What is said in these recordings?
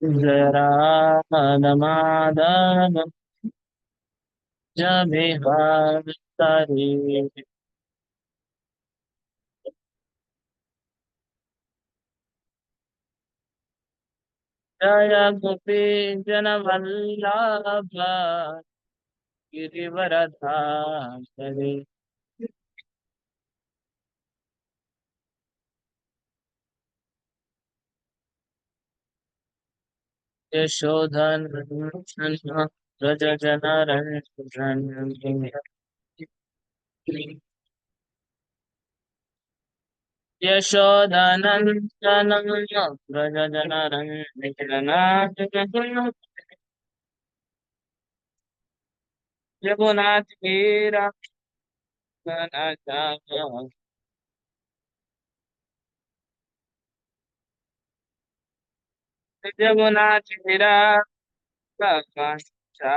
जय राधा माधव जय बिहार हरि। जय गोपी जन वल्लभ गिरिवरधारी। यशोधन व्रज जन रंजन। यशोदानंदन व्रज जन रंजन। जगुनाथ वीरा जगुनाथ वीरा कृष्ण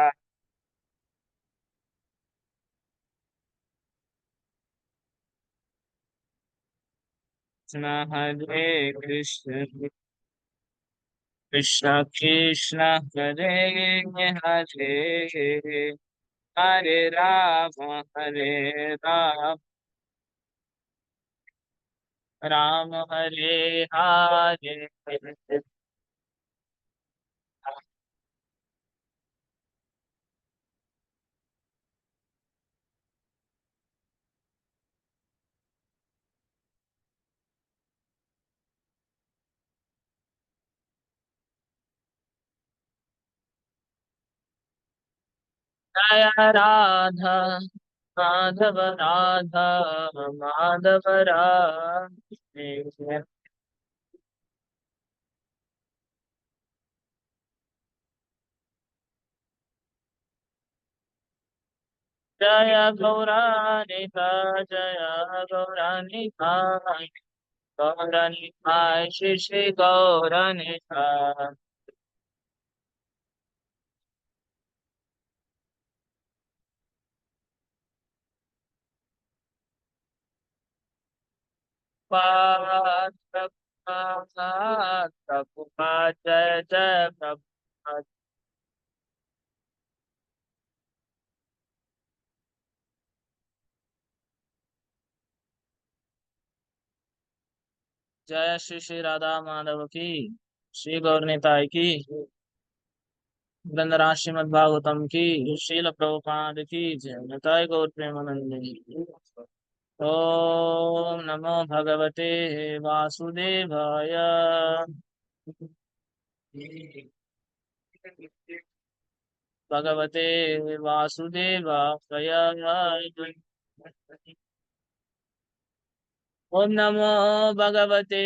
हरे कृष्ण कृष्ण कृष्ण हरे हरे हरे हरे राम राम हरे हरे। जय राधा माधव राधा माधव राधे। जय गौरानिका जय गौरानिका गौरानिका श्री श्री गौरानिका। प्रभुपाद जय जय प्रभुपाद। जय श्री श्री राधा माधव की श्री गौरनीताय की ग्रंथराज श्रीमद् भागवतम की श्रील प्रभुपाद की जय। निताय गौर प्रेमानंद की। ओम नमो भगवते वासुदेवाय। भगवते वासुदेवाय। ओम नमो भगवते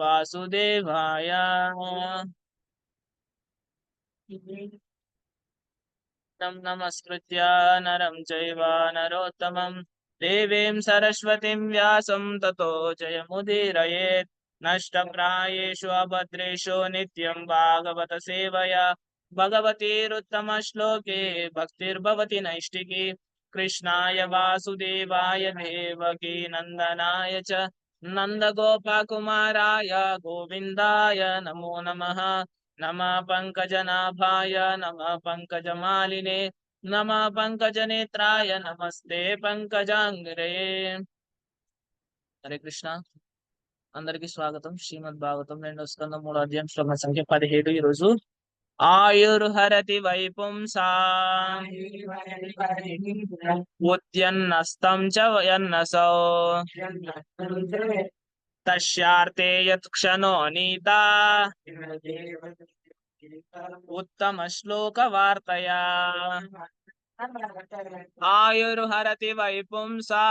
वासुदेवाय। तं नमस्कृत्य नरं चैव नरोत्तमं देवीं सरस्वतीं व्यासं ततो जयमुदीरयेत्। नष्टप्रायेषु अभद्रेषु नित्यं भागवत सेवया भगवतीरुत्तमश्लोके भक्तिर्भवति नैष्टिकी। कृष्णाय वासुदेवाय देवकी नन्दनाय च नन्दगोपकुमाराय गोविन्दाय नमो नमः। नमः पंकजनाभाय नमः पंकजमालिने नमः पंकजनेत्राय नमस्ते पंकजांग्रे। హరే కృష్ణ. అందరికి స్వాగతం. శ్రీమద్ భాగవతం రెండో స్కందం మూడో అధ్యాయం శ్లోకం సంఖ్య 17. ఈరోజు ఆయుర్హరతి వైపుంసా ఉద్యన్నస్తం చ యన్నసౌ తస్యార్తే యత్క్షణో నీతా उत्तम श्लोक वार्तया आयुर्हरति वैपुंसा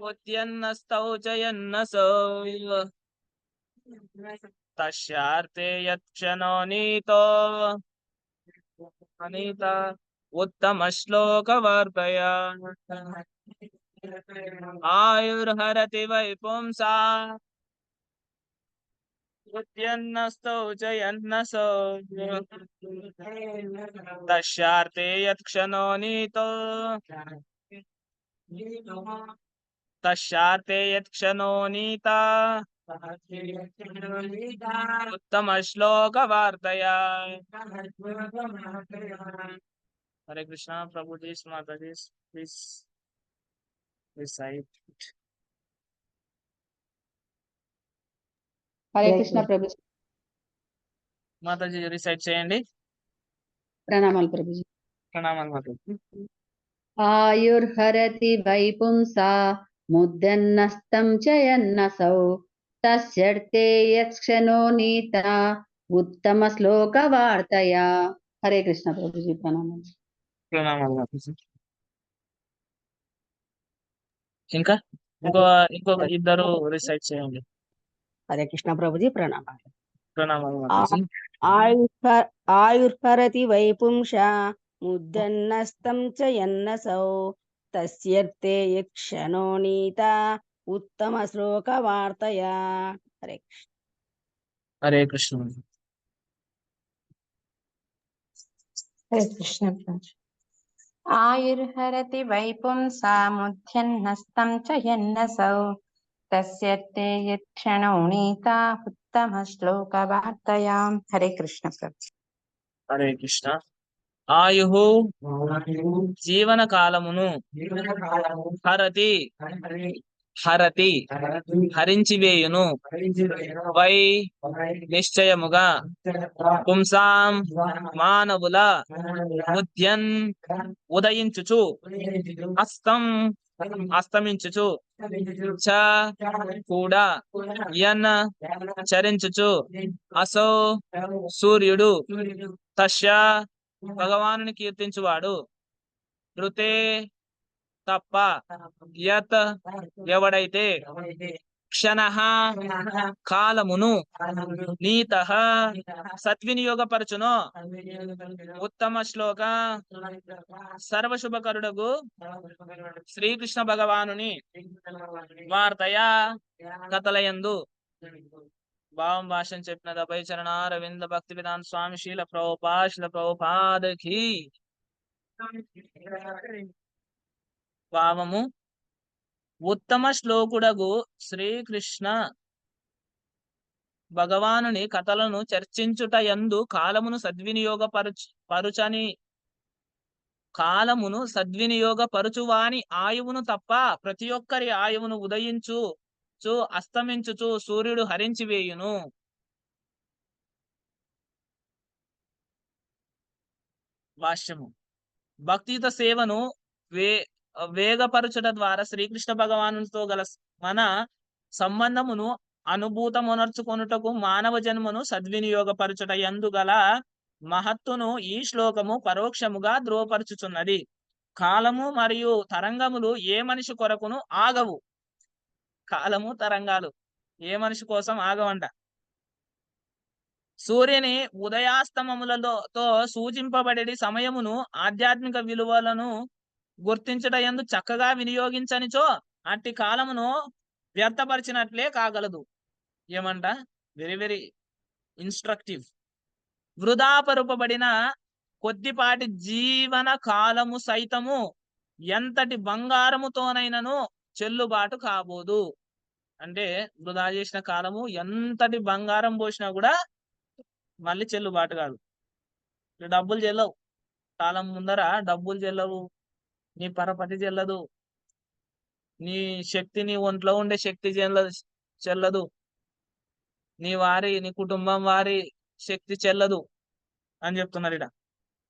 उद्यन्नस्तौ च यन्नसौ तस्यार्थे यत्क्षणो नीतो अनीता उत्तम श्लोक वार्तया आयुर्हरति वैपुंसा उद्यन्नस्तौ च यन्नसौ तस्यार्थे यत्क्षणो नीतो तस्यार्थे यत्क्षणो नीता उत्तम श्लोक वार्तया। हरे कृष्णा प्रभु जी माता जी प्लीज रिसाइट। हरे कृष्ण प्रभु जी। माता जी रिसाइट చేయండి। ప్రణామాలు ప్రభుజీ। ప్రణామాలు మాత। ఆయుర్హరతి వైపుంసా ముద్దన్నస్తం చయన్నసౌ తస్యర్తే యత్క్షణో నీత ఉత్తమ శ్లోక వార్తయా। హరే కృష్ణ ప్రభుజీ ప్రణామాలు। ప్రణామాలు మాత। ఇంకా ఇంకొక ఇద్దరు రిసైట్ చేయండి। హరే కృష్ణ ప్రభుజీ ప్రణామాలు। ప్రణామాలు మాతాజీ। ఆయుర్హరతి వైపుంష ముద్దన్నస్తం చ యన్నసౌ తస్యర్తే యక్షణో నీత ఉత్తమ శ్లోక వార్తయా। హరే కృష్ణ। హరే కృష్ణ। హరే కృష్ణ ప్రభు। ఆయుర్హరతి వైపుంసాముధ్యన్నస్తం చ యన్నసౌ తస్యర్తే యత్క్షణో నీతా ఉత్తమ శ్లోక వార్తయా। హరే కృష్ణ ప్రభు। హరే కృష్ణ। ఆయు జీవన కాలమును హరతి హరతి హరించివేయును వై నిశ్చయముగా పుంసాం మానవుల ముద్యన్ ఉదయించుచు అస్తం అస్తమించుచు చ కూడా యన్ చరించుచు అసౌ సూర్యుడు తస్య భగవానుని కీర్తించువాడు ఋతే తప్ప యత్ ఎవడైతే క్షణః కాలమును నీతః సద్వినియోగపరచునో ఉత్తమ శ్లోక సర్వశుభకరుడగు శ్రీకృష్ణ భగవానుని వార్తయా కథలయందు భావం భాషం చెప్పిన దపై చరణారవింద భక్తి విధాన్ స్వామి శీల ప్రభుపాదకి భావము ఉత్తమ శ్లోకుడగు శ్రీకృష్ణ భగవానుని కథలను చర్చించుట యందు కాలమును సద్వినియోగపరుచువాని ఆయువును తప్ప ప్రతి ఒక్కరి ఆయువును ఉదయించు అస్తమించుచు సూర్యుడు హరించివేయును। భాష్యము భక్తియుత సేవను వేగపరచుట ద్వారా శ్రీకృష్ణ భగవానునితో గల మన సంబంధమును అనుభూతమునర్చుకొనుటకు మానవ జన్మను సద్వినియోగపరచుట యందు గల మహత్తును ఈ శ్లోకము పరోక్షముగా ధ్రువపరచుచున్నది। కాలము మరియు తరంగములు ఏ మనిషి కొరకును ఆగవు। కాలము తరంగాలు ఏ మనిషి కోసం ఆగవంట। సూర్యుని ఉదయాస్తమములతో సూచింపబడేది సమయమును ఆధ్యాత్మిక విలువలను గుర్తించట యందు చక్కగా వినియోగించనిచో అట్టి కాలమును వ్యర్థపరిచినట్లే కాగలదు। ఏమంట వెరీ వెరీ ఇన్స్ట్రక్టివ్। వృధాపరుపబడిన కొద్దిపాటి జీవన కాలము సైతము ఎంతటి బంగారముతోనైనను చెల్లుబాటు కాబోదు। అంటే వృధా చేసిన కాలము ఎంతటి బంగారం పోసినా కూడా మళ్ళీ చెల్లుబాటు కాదు। డబ్బులు చెల్లవు, కాలం ముందర డబ్బులు చెల్లవు, నీ పరపతి చెల్లదు, నీ శక్తి నీ ఒంట్లో ఉండే శక్తి చెల్లదు, నీ కుటుంబం వారి శక్తి చెల్లదు అని చెప్తున్నారు ఇక్కడ।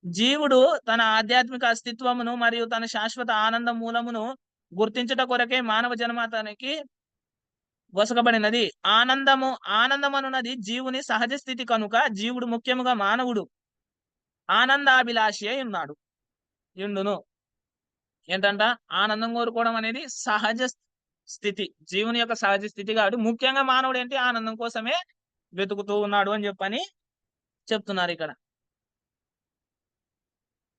జీవుడు తన ఆధ్యాత్మిక అస్తిత్వమును మరియు తన శాశ్వత ఆనంద మూలమును గుర్తించుట కొరకే మానవ జన్మతానికి వసకబడినది। ఆనందమనున్నది జీవుని సహజ స్థితి కనుక జీవుడు ముఖ్యముగా మానవుడు ఆనందాభిలాషి అయి ఉండును। ఏంటంట ఆనందం కోరుకోవడం అనేది సహజ స్థితి, జీవుని యొక్క సహజ స్థితి కాబట్టి ముఖ్యంగా మానవుడు ఏంటి ఆనందం కోసమే వెతుకుతూ ఉన్నాడు అని చెప్పని చెప్తున్నారు ఇక్కడ।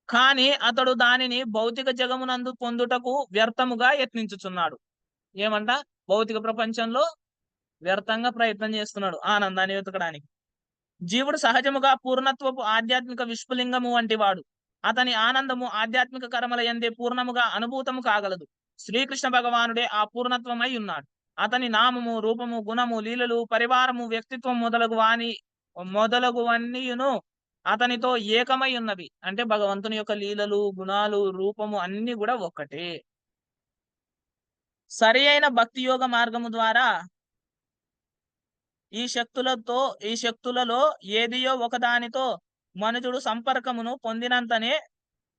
కానీ అతడు దానిని భౌతిక జగమునందు పొందుటకు వ్యర్థముగా యత్నించుచున్నాడు। ఏమంట భౌతిక ప్రపంచంలో వ్యర్థంగా ప్రయత్నం చేస్తున్నాడు ఆనందాన్ని వెతకడానికి। జీవుడు సహజముగా పూర్ణత్వపు ఆధ్యాత్మిక విష్పులింగము వంటి వాడు। అతని ఆనందము ఆధ్యాత్మిక కర్మల యందే పూర్ణముగా అనుభూతము కాగలదు। శ్రీకృష్ణ భగవానుడే ఆ పూర్ణత్వమై ఉన్నాడు। అతని నామము, రూపము, గుణము, లీలలు, పరివారము, వ్యక్తిత్వం మొదలగువన్నీయును అతనితో ఏకమై ఉన్నవి. అంటే భగవంతుని యొక్క లీలలు, గుణాలు, రూపము అన్ని కూడా ఒక్కటే. సరి అయిన భక్తి యోగ మార్గము ద్వారా ఈ శక్తులలో ఏదియో ఒకదానితో మనుజుడు సంపర్కమును పొందినంతనే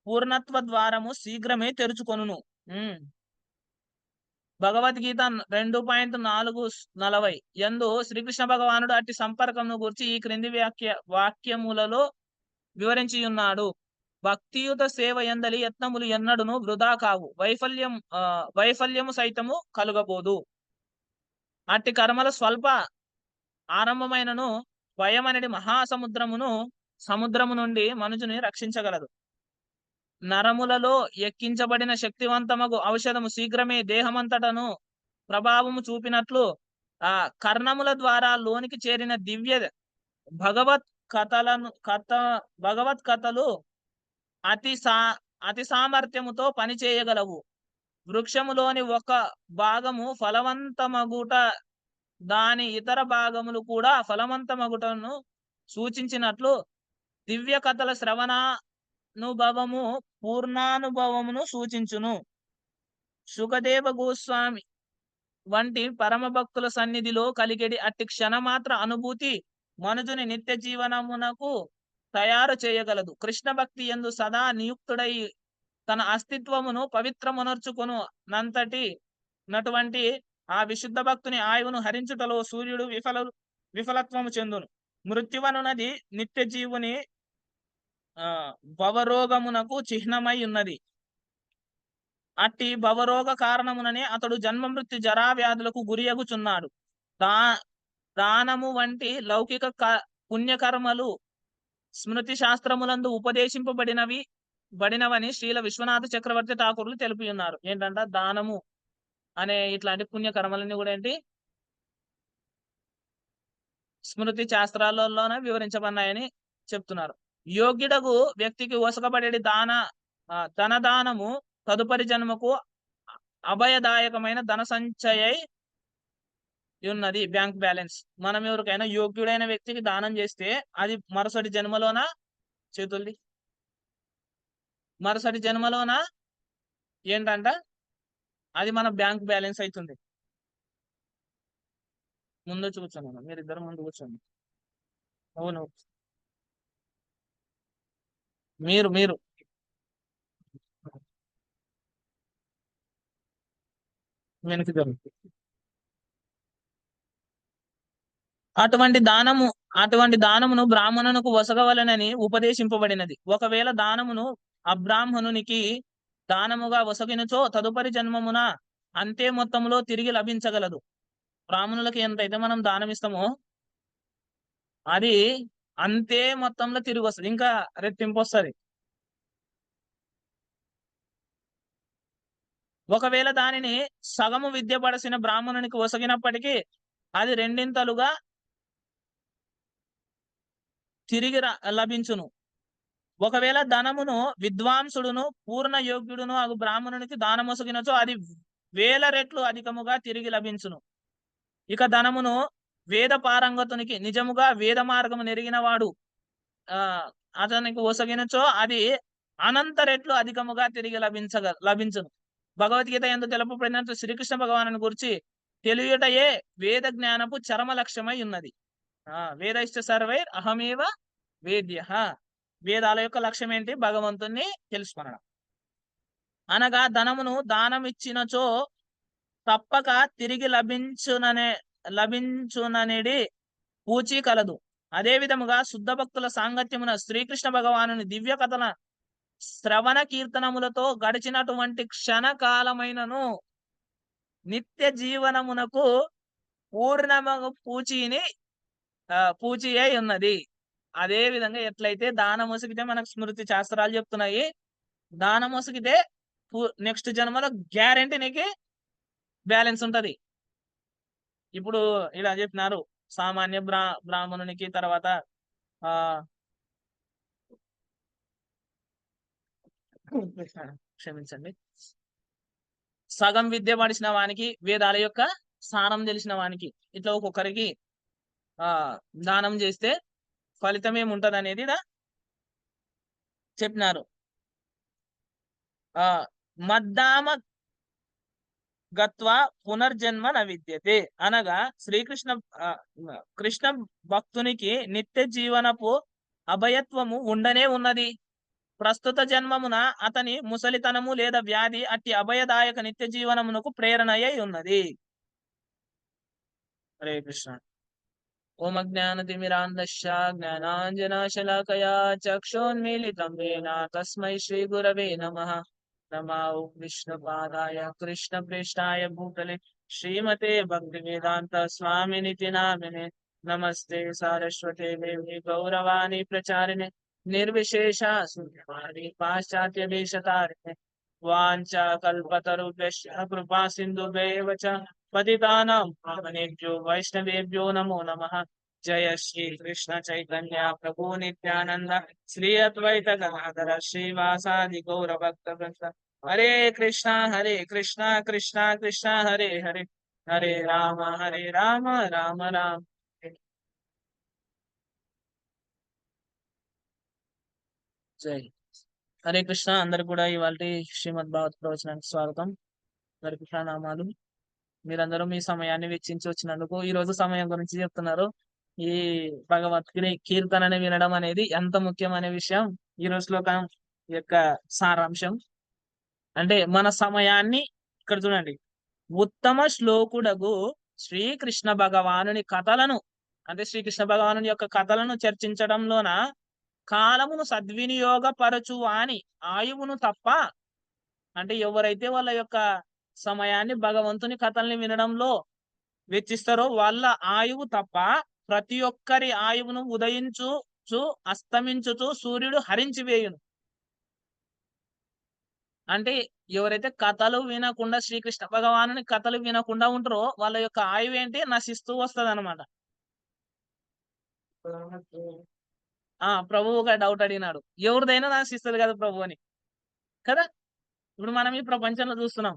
పూర్ణత్వ ద్వారము శీఘ్రమే తెరుచుకొనును. భగవద్గీత 2.440 యందు శ్రీకృష్ణ భగవానుడు అట్టి సంపర్కమును గురించి ఈ క్రింది వాక్యములలో వివరించి ఉన్నాడు. భక్తియుత సేవ ఎందలి యత్నములు ఎన్నడును వృధా కావు, వైఫల్యము సైతము కలుగబోదు. అట్టి కర్మల స్వల్ప ఆరంభమైనను భయమనేది సముద్రము నుండి మనుషుని రక్షించగలదు. నరములలో ఎక్కించబడిన శక్తివంతమగు ఔషధము శీఘ్రమే దేహమంతటను ప్రభావము చూపినట్లు కర్ణముల ద్వారా లోనికి చేరిన దివ్య భగవత్ కథలు అతి సామర్థ్యముతో పనిచేయగలవు. వృక్షములోని ఒక భాగము ఫలవంతమగుట దాని ఇతర భాగములు కూడా ఫలవంతమగుటను సూచించినట్లు దివ్య కథల శ్రవణానుభవము పూర్ణానుభవమును సూచించును. సుఖదేవ గోస్వామి వంటి పరమ భక్తుల సన్నిధిలో కలిగేది అట్టి క్షణమాత్ర అనుభూతి మనుజుని నిత్య జీవనమునకు తయారు చేయగలదు. కృష్ణ భక్తి యందు సదా నియుక్తుడై తన అస్తిత్వమును పవిత్రమునర్చుకొను నటువంటి ఆ విశుద్ధ భక్తుని ఆయువును హరించుటలో సూర్యుడు విఫలత్వము చెందును. మృత్యువనున్నది నిత్య జీవుని భవరోగమునకు చిహ్నమై ఉన్నది. అట్టి భవరోగ కారణముననే అతడు జన్మ మృత్యు జరా వ్యాధులకు గురియగుచున్నాడు. దానము వంటి లౌకిక పుణ్యకర్మలు స్మృతి శాస్త్రములందు ఉపదేశింపబడినవని శ్రీల విశ్వనాథ చక్రవర్తి ఠాకూర్లు తెలిపి ఉన్నారు. ఏంటంట దానము అనే ఇట్లాంటి పుణ్యకర్మలన్నీ కూడా ఏంటి స్మృతి శాస్త్రాలలోనే వివరించబడినాయని చెప్తున్నారు. యోగ్యుడగు వ్యక్తికి వసకబడేది ధన దానము తదుపరి జన్మకు అభయదాయకమైన ధన సంచయై ఉన్నది. Bank balance. మనం ఎవరికైనా యోగ్యుడైన వ్యక్తికి దానం చేస్తే అది మరుసటి జన్మలోన ఏంటంట అది మన బ్యాంక్ బ్యాలెన్స్ అవుతుంది. ముందు కూర్చోండి, మీరిద్దరు ముందు కూర్చోండి. అవును, మీరు వెనక్కి జరుగుతుంది. అటువంటి దానమును బ్రాహ్మణునకు వసగవలనని ఉపదేశింపబడినది. ఒకవేళ దానమును అబ్రాహ్మణునికి దానముగా వసగినచో తదుపరి జన్మమున అంతే మొత్తములో తిరిగి లభించగలదు. బ్రాహ్మణులకి ఎంతైతే మనం దానం ఇస్తామో అది అంతే మొత్తంలో తిరిగి వస్తుంది, ఇంకా రెట్టింపు వస్తుంది. ఒకవేళ దానిని సగము విద్య పడసిన బ్రాహ్మణునికి వసగినప్పటికీ అది రెండింతలుగా తిరిగి లభించును. ఒకవేళ ధనమును విద్వాంసుడును పూర్ణ యోగ్యుడును అగు బ్రాహ్మణునికి దానమొసగినచో అది 1000 రెట్లు అధికముగా తిరిగి లభించును. ఇక ధనమును వేద పారంగతునికి నిజముగా వేద మార్గము నెరిగిన వాడు అతనికి ఒసగినచో అది అనంత రెట్లు అధికముగా తిరిగి లభించును. భగవద్గీత యందు తెలుపబడినట్టు శ్రీకృష్ణ భగవాను గురించి తెలియటయే వేద జ్ఞానపు చరమ లక్ష్యమై ఉన్నది. వేదైశ్చ సర్వైర్ అహమేవ వేద్య. వేదాల యొక్క లక్ష్యం ఏంటి? భగవంతుణ్ణి తెలుసుకొనడం. అనగా ధనమును దానమిచ్చినచో తప్పక తిరిగి లభించుననేది పూచి కలదు. అదే విధముగా శుద్ధ భక్తుల సాంగత్యమున శ్రీకృష్ణ భగవానుని దివ్య కథన శ్రవణ కీర్తనములతో గడిచినటువంటి క్షణకాలమైనను నిత్య జీవనమునకు పూర్ణమగు పూచి అయి ఉన్నది. అదే విధంగా ఎట్లయితే దానం మోసగితే మనకు స్మృతి శాస్త్రాలు చెప్తున్నాయి, దానం మోసగితే నెక్స్ట్ జన్మలో గ్యారెంటీ నీకు బ్యాలెన్స్ ఉంటది. ఇప్పుడు ఇలా చెప్పినారు, సామాన్య బ్రాహ్మణునికి, తర్వాత క్షమించండి, సగం విద్య పడిచిన వానికి వేదాల యొక్క సారం తెలిసిన వానికి ఇట్లా ఒక్కొక్కరికి దానం చేస్తే ఫలితం ఏముంటది అనేది ఈడ చెప్పినారు. మద్దామ గత్వ పునర్జన్మ న విద్యతే అనగా శ్రీకృష్ణ కృష్ణ భక్తునికి నిత్య జీవనపు అభయత్వము ఉండనే ఉన్నది. ప్రస్తుత జన్మమున అతని ముసలితనము లేదా వ్యాధి అట్టి అభయదాయక నిత్య జీవనమునకు ప్రేరణయై ఉన్నది. హరే కృష్ణ. ఓం అజ్ఞానతిమిరాంధస్య జ్ఞానాంజనశలాకయా చక్షున్మీలితం ఏన తస్మై శ్రీ గురవే నమః. నమో విష్ణుపాదాయ కృష్ణప్రేష్ఠాయ భూతలే శ్రీమతే భక్తివేదాంత స్వామినితి నామినే. నమస్తే సారస్వతే దేవి గౌరవాణి ప్రచారిణే నిర్విశేష శూన్యవాది పాశ్చాత్య దేశతారిణే. వాంఛా కల్పతరుభ్యశ్చ కృపా సింధుభ్యైవ చ పతితానాం పావనేభ్యో వైష్ణవేభ్యో నమో నమః. జయ శ్రీ కృష్ణ చైతన్య ప్రభు నిత్యానంద శ్రీ అద్వైత గదాధర శ్రీవాసాది గౌర భక్త వృంద. హరే కృష్ణ కృష్ణ కృష్ణ హరే హరే, హరే రామ రామ రామ. జై హరే కృష్ణ. అందరు కూడా ఇవాళ శ్రీమద్ భాగవత ప్రవచనానికి స్వాగతం. హరే కృష్ణ నామాలు. మీరందరూ మీ సమయాన్ని వెచ్చించి వచ్చినందుకు. ఈ రోజు సమయం గురించి చెప్తున్నారు. ఈ భగవత్ కీర్తనని వినడం అనేది ఎంత ముఖ్యమనే విషయం ఈ రోజు శ్లోకం యొక్క సారాంశం. అంటే మన సమయాన్ని ఇక్కడ చూడండి, ఉత్తమ శ్లోకుడగు శ్రీకృష్ణ భగవానుని కథలను, అంటే శ్రీకృష్ణ భగవానుని యొక్క కథలను చర్చించడంలోన కాలమును సద్వినియోగపరచు అని ఆయువును తప్ప, అంటే ఎవరైతే వాళ్ళ యొక్క సమయాన్ని భగవంతుని కథల్ని వినడంలో వెచ్చిస్తారో వాళ్ళ ఆయువు తప్ప ప్రతి ఒక్కరి ఆయువును ఉదయించుచు అస్తమించుచు సూర్యుడు హరించివేయును. అంటే ఎవరైతే కథలు వినకుండా శ్రీకృష్ణ భగవానుని కథలు వినకుండా ఉంటారో వాళ్ళ యొక్క ఆయువు ఏంటి నశిస్తూ వస్తుంది అనమాట. ప్రభు ఒక డౌట్ అడిగినాడు, ఎవరిదైనా నశిస్తుంది కదా ప్రభు అని కదా. ఇప్పుడు మనం ఈ ప్రపంచంలో చూస్తున్నాం,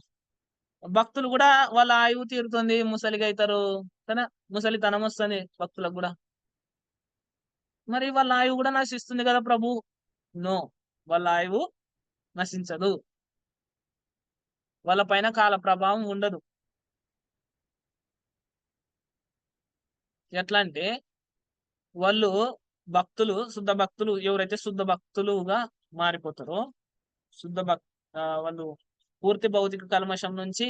భక్తులు కూడా వాళ్ళ ఆయువు తీరుతుంది, ముసలిగా అవుతారు కదా, ముసలితనం వస్తుంది భక్తులకు కూడా. మరి వాళ్ళ ఆయువు కూడా నశిస్తుంది కదా ప్రభు? నో, వాళ్ళ ఆయువు నశించదు, వాళ్ళ పైన కాల ప్రభావం ఉండదు. ఎట్లా అంటే వాళ్ళు భక్తులు, శుద్ధ భక్తులు, ఎవరైతే శుద్ధ భక్తులుగా మారిపోతారో, వాళ్ళు పూర్తి భౌతిక కల్మషం నుంచి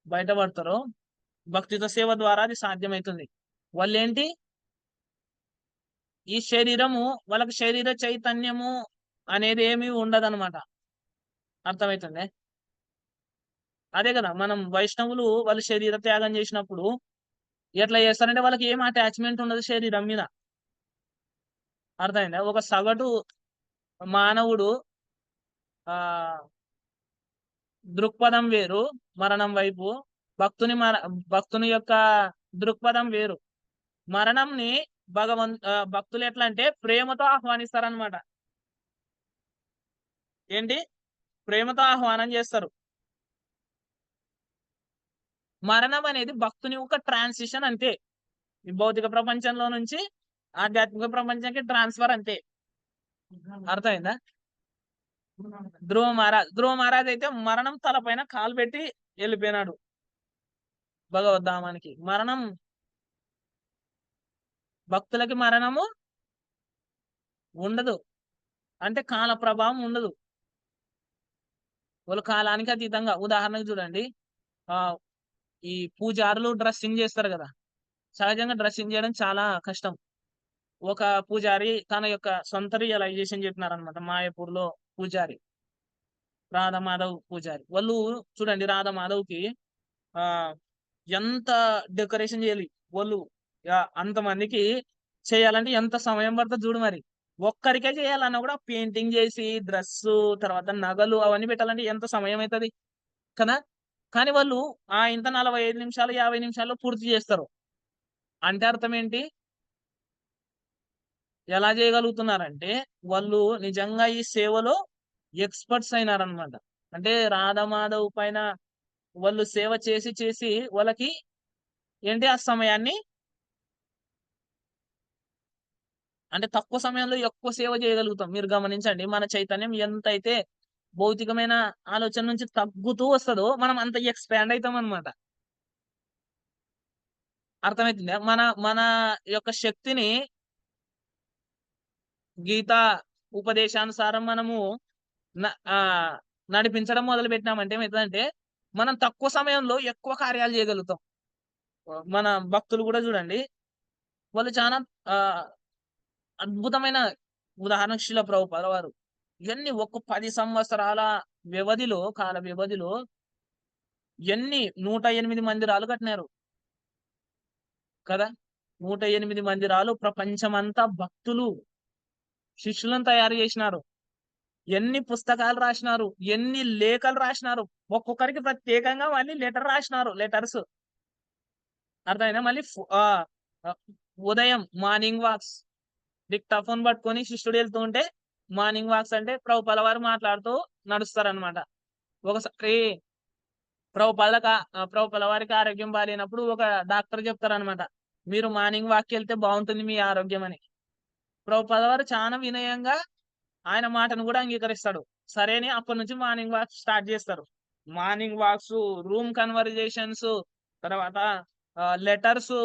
బయటపడతారో భక్తితో సేవ ద్వారా అది సాధ్యమవుతుంది. వాళ్ళు ఏంటి, ఈ శరీరము వాళ్ళకి శరీర చైతన్యము అనేది ఏమీ ఉండదన్నమాట. అర్థమవుతుంది? అదే కదా మనం వైష్ణవులు వాళ్ళు శరీర త్యాగం చేసినప్పుడు ఎట్లా చేస్తారంటే వాళ్ళకి ఏం అటాచ్మెంట్ ఉండదు శరీరం మీద. అర్థమైందా? ఒక సగటు మానవుడు దృక్పథం వేరు మరణం వైపు, భక్తుని యొక్క దృక్పథం వేరు. మరణంని భక్తులు ఎట్లా అంటే ప్రేమతో ఆహ్వానిస్తారనమాట. ఏంటి? ప్రేమతో ఆహ్వానం చేస్తారు. మరణం అనేది భక్తుని ఒక ట్రాన్సిషన్ అంతే. ఈ భౌతిక ప్రపంచంలో నుంచి ఆధ్యాత్మిక ప్రపంచానికి ట్రాన్స్ఫర్ అంతే. అర్థమైందా? ధ్రువ మహారాజ్ అయితే మరణం తలపైన కాలు పెట్టి వెళ్ళిపోయినాడు భగవద్ధామానికి. మరణం భక్తులకి మరణము ఉండదు, అంటే కాల ప్రభావం ఉండదు. వాళ్ళు కాలానికి అతీతంగా. ఉదాహరణకు చూడండి, ఈ పూజారులు డ్రెస్సింగ్ చేస్తారు కదా, సహజంగా డ్రెస్సింగ్ చేయడం చాలా కష్టం. ఒక పూజారి తన యొక్క సొంత రియలైజేషన్ చెప్పినారనమాట. మాయాపూర్ లో పూజారి రాధామాధవ్ పూజారి, వాళ్ళు చూడండి రాధామాధవ్కి ఎంత డెకరేషన్ చేయాలి, వాళ్ళు అంతమందికి చేయాలంటే ఎంత సమయం పడుతుంది చూడు. మరి ఒక్కరికే చేయాలన్నా కూడా పెయింటింగ్ చేసి డ్రెస్సు తర్వాత నగలు అవన్నీ పెట్టాలంటే ఎంత సమయం అవుతుంది కదా. కానీ వాళ్ళు ఇంత 45 నిమిషాలు 50 నిమిషాల్లో పూర్తి చేస్తారు. అంటే అర్థం ఏంటి? ఎలా చేయగలుగుతున్నారంటే వాళ్ళు నిజంగా ఈ సేవలో ఎక్స్పర్ట్స్ అయినారనమాట. అంటే రాధామాధవ్ పైన వాళ్ళు సేవ చేసి చేసి వాళ్ళకి ఏంటి ఆ సమయాన్ని అంటే తక్కువ సమయంలో ఎక్కువ సేవ చేయగలుగుతాం. మీరు గమనించండి మన చైతన్యం ఎంతైతే భౌతికమైన ఆలోచన నుంచి తగ్గుతూ వస్తదో మనం అంత ఎక్స్పాండ్ అవుతాం అనమాట. అర్థమవుతుందా? మన మన యొక్క శక్తిని గీతా ఉపదేశానుసారం మనము న నడిపించడం మొదలుపెట్టినామంటే ఏమైతదంటే, మనం తక్కువ సమయంలో ఎక్కువ కార్యాలు చేయగలుగుతాం. మన భక్తులు గూడా జూడండి, వాళ్ళు చానా ఆహ్, అద్భుతమైన ఉదాహరణకు శిల ప్రభుపాద వారు. ఇయన్నీ ఒక 10 సంవత్సరాల కాల వ్యవధిలో ఎన్ని 108 మందిరాలు కట్టినారు కదా! 108 మందిరాలు ప్రపంచమంతా భక్తులు, శిష్యులను తయారు జేసినారు. ఎన్ని పుస్తకాలు రాసినారు, ఎన్ని లేఖలు రాసినారు. ఒక్కొక్కరికి ప్రత్యేకంగా మళ్ళీ లెటర్ రాసినారు. లెటర్స్ అర్థమైందా? మళ్ళీ ఆహ్, ఆహ్, ఉదయం మార్నింగ్ వాక్స్ డిక్టాఫోన్ పట్టుకొని శిష్యుడు వెళ్తూ ఉంటే, మార్నింగ్ వాక్స్ అంటే ప్రభుపాల వారు మాట్లాడుతూ నడుస్తారనమాట. ఒకసారి ప్రభుపాల వారికి ఆరోగ్యం బాలేనప్పుడు ఒక డాక్టర్ చెప్తారనమాట. మీరు మార్నింగ్ వాక్‌కెళ్తే బావుంటుంది మీ ఆరోగ్యం అని. ప్రభుపాద వారు చాలా వినయంగా ఆయన మాటను గూడా అంగీకరిస్తాడు. సరే అని అప్పటినుంచి మార్నింగ్ వాక్ స్టార్ట్ జేస్తారు. మార్నింగ్ వాక్సు, రూమ్ కన్వర్జేషన్స్, తర్వాత లెటర్సు,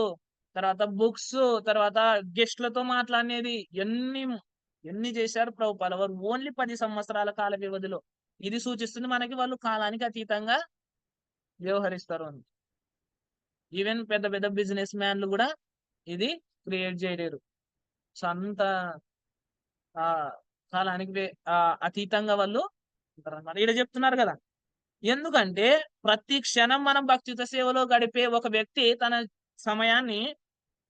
తర్వాత బుక్సు, తర్వాత గెస్ట్‌లతో మాట్లాడినేది ఎన్ని జేశారు ప్రభుపాల వారు. ఓన్లీ 10 సంవత్సరాల కాల వ్యవధిలో. ఇది సూచిస్తుంది మనకి వాళ్ళు కాలానికి అతీతంగా వ్యవహరిస్తారు అని. ఈవెన్ పెద్ద పెద్ద బిజినెస్ మ్యాన్‌లు గూడా ఇది క్రియేట్ జేయలేరు. సో, అంత ఆహ్, కాలానికి అతీతంగా వాళ్ళు ఉంటారన్నమాట. ఈడ చెప్తున్నారు గదా! ఎందుకంటే ప్రతి క్షణం మనం భక్తియుత సేవలో గడిపే ఒక వ్యక్తి తన సమయాన్ని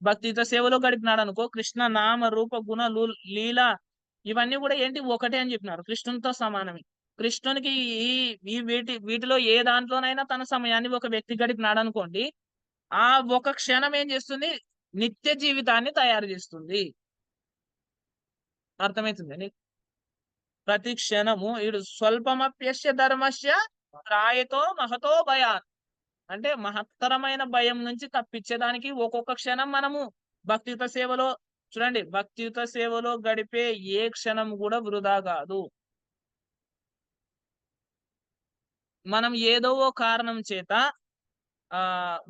భక్తియుత సేవలో గడిపినాడనుకో, కృష్ణ నామ, రూప, గుణ, లీల ఇవన్నీ గూడా ఏంటి ఒకటే అని జెప్పినారు. కృష్ణునితో సమానమే. కృష్ణునికి ఈ ఈ వీటిలో ఏ దాంట్లోనైనా తన సమయాన్ని ఒక వ్యక్తి గడిపినాడనుకోండి, ఆ ఒక క్షణం ఏం జేస్తుంది? నిత్య జీవితాన్ని తయారు జేస్తుంది. అర్థమైతుందా నీకు? ప్రతి క్షణము ఈడు స్వల్పమప్యస్య ధర్మస్య త్రాయతో మహతో భయాత్. అంటే మహత్తరమైన భయం నుంచి తప్పించేదానికి ఒక్కొక్క క్షణం మనము భక్తియుత సేవలో చూడండి. భక్తియుత సేవలో గడిపే ఏ క్షణం గూడా వృధా గాదు. మనం ఏదో ఓ కారణం చేత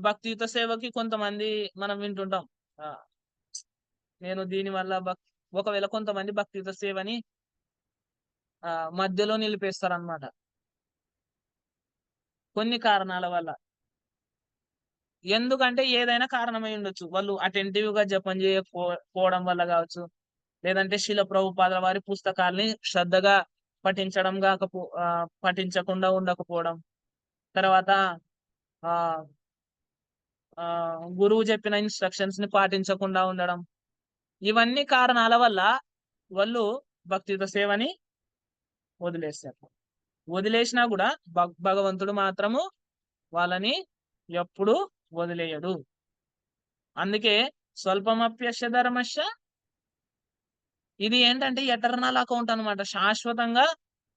భక్తియుత సేవకి కొంతమంది మనం వింటుంటాం. ఆహ్, నేను దీని వల్ల ఒకవేళ కొంతమంది భక్తియుత సేవని మధ్యలో నిలిపేస్తారనమాట. కొన్ని కారణాల వల్ల. ఎందుకంటే ఏదైనా కారణమై ఉండొచ్చు. వాళ్ళు అటెంటివ్‌గా జపం పోవడం వల్ల గావచ్చు. లేదంటే శిల ప్రభుపాదుల వారి పుస్తకాల్ని శ్రద్ధగా పఠించకుండా ఉండకపోవడం. తర్వాత ఆహ్, గురువు చెప్పిన ఇన్‌స్ట్రక్షన్స్‌ని పాటించకుండా ఉండడం. ఇవన్నీ కారణాల వల్ల వాళ్ళు భక్తియుత సేవని వదిలేస్తారు. వదిలేసినా గూడా భగవంతుడు మాత్రము వాళ్ళని ఎప్పుడూ వదిలేయడు. అందుకే స్వల్పమప్యస్య ధర్మస్య ఇది ఏంటంటే ఎటర్నల్ అకౌంట్ అన్నమాట. శాశ్వతంగా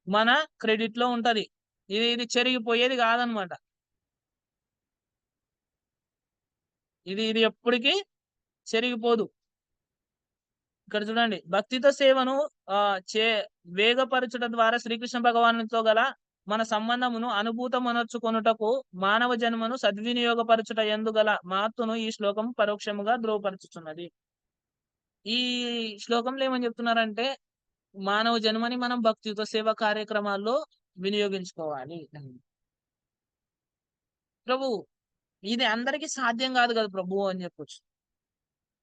మన క్రెడిట్‌లో ఉంటది. ఇది చెరిగిపోయేది గాదన్నమాట. ఇది ఎప్పటికి చెరిగిపోదు. ఇక్కడ చూడండి భక్తితో సేవను ఆహ్, చే వేగపరచుట ద్వారా శ్రీకృష్ణ భగవానునితో గల మన సంబంధమును అనుభూతమనర్చుకొనుటకు మానవ జన్మను సద్వినియోగపరచుట యందు గల మహత్తును ఈ శ్లోకం పరోక్షముగా ధృవపరచుచున్నది. ఈ శ్లోకంలో ఏమని చెప్తున్నారంటే, మానవ జన్మని మనం భక్తియుత సేవా కార్యక్రమాల్లో వినియోగించుకోవాలి అని. ప్రభు ఇది అందరికీ సాధ్యం కాదు కదా ప్రభు అని చెప్పొచ్చు.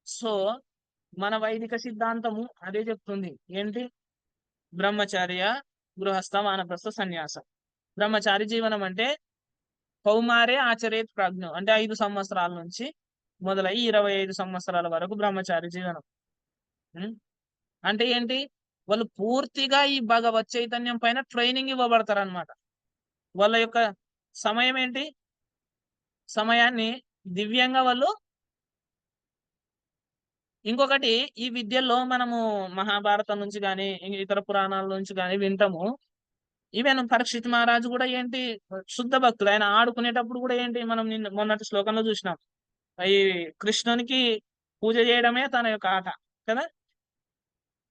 సో, మన వైదిక సిద్ధాంతము అదే చెప్తుంది. ఏంటి? బ్రహ్మచర్య, గృహస్థ, వానప్రస్థ, సన్యాస. బ్రహ్మచారి జీవనం అంటే కౌమారే ఆచరేత్ ప్రాజ్ఞం. అంటే 5 సంవత్సరాల నుంచి మొదలై 25 సంవత్సరాల వరకు బ్రహ్మచారి జీవనం. హ్మ్. అంటే ఏంటి? వాళ్ళు పూర్తిగా ఈ భగవత్ చైతన్యం పైన ట్రైనింగ్ ఇవ్వబడతారనమాట. వాళ్ళ యొక్క సమయం ఏంటి? సమయాన్ని దివ్యంగా వాళ్ళు ఇంకొకటి ఈ విద్యల్లో మనము మహాభారతం నుంచి గాని, ఇతర పురాణాల నుంచి గాని వింటాము. ఈవెన్ పరీక్షిత్ మహారాజు కూడా ఏంటి శుద్ధ భక్తుడు. ఆయన ఆడుకునేటప్పుడు కూడా ఏంటి మనం మొన్నటి శ్లోకంలో చూసినాం. ఈ కృష్ణునికి పూజ చేయడమే తన యొక్క ఆట కదా,